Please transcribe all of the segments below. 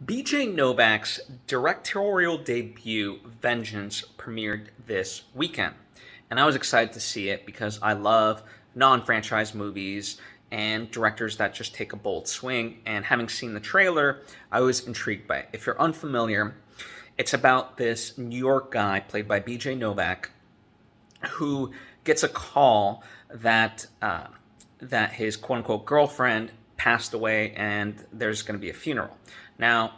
BJ Novak's directorial debut, Vengeance, premiered this weekend. And I was excited to see it because I love non franchise movies and directors that just take a bold swing. And having seen the trailer, I was intrigued by it. If you're unfamiliar, it's about this New York guy played by BJ Novak who gets a call that his quote unquote girlfriend passed away and there's going to be a funeral. Now,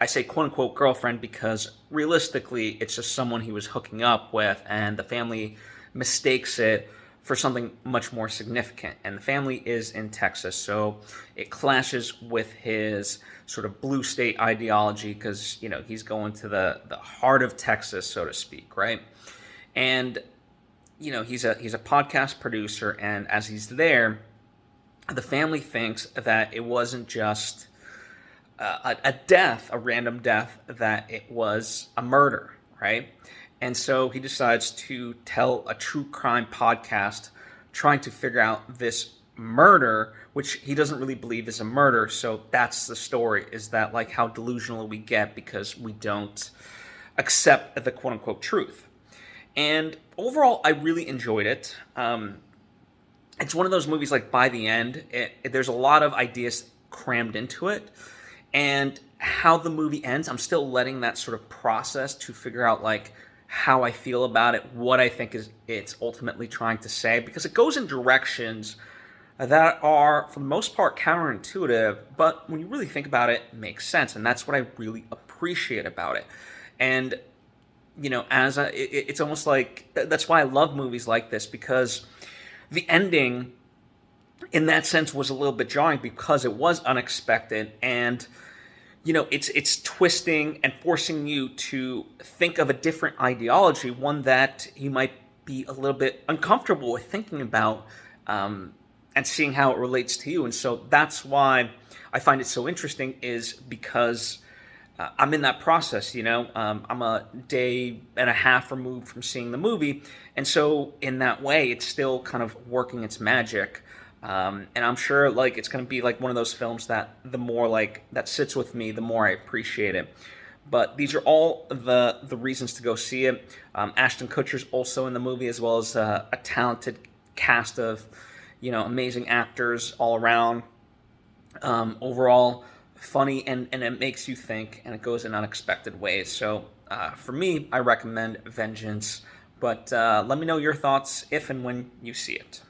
I say quote unquote girlfriend because realistically it's just someone he was hooking up with, and the family mistakes it for something much more significant. And the family is in Texas, so it clashes with his sort of blue state ideology because, he's going to the heart of Texas, so to speak, right? And he's a podcast producer, and as he's there, the family thinks that it wasn't just a death, a random death, that it was a murder, right? And so he decides to tell a true crime podcast trying to figure out this murder, which he doesn't really believe is a murder. So that's the story, is that like how delusional we get because we don't accept the quote unquote truth. And overall, I really enjoyed it. It's one of those movies, like by the end, there's a lot of ideas crammed into it. And how the movie ends, I'm still letting that sort of process to figure out like how I feel about it, what I think is it's ultimately trying to say, because it goes in directions that are, for the most part, counterintuitive, but when you really think about it, it makes sense. And that's what I really appreciate about it. And it's almost like that's why I love movies like this, because the ending in that sense was a little bit jarring because it was unexpected, and it's twisting and forcing you to think of a different ideology, one that you might be a little bit uncomfortable with thinking about, and seeing how it relates to you. And so that's why I find it so interesting, is because I'm in that process. I'm a day and a half removed from seeing the movie, and so in that way it's still kind of working its magic. And I'm sure like it's going to be like one of those films that the more like that sits with me, the more I appreciate it. But these are all the reasons to go see it. Ashton Kutcher's also in the movie, as well as a talented cast of amazing actors all around. Overall funny, and it makes you think, and it goes in unexpected ways. So for me, I recommend Vengeance. But let me know your thoughts if and when you see it.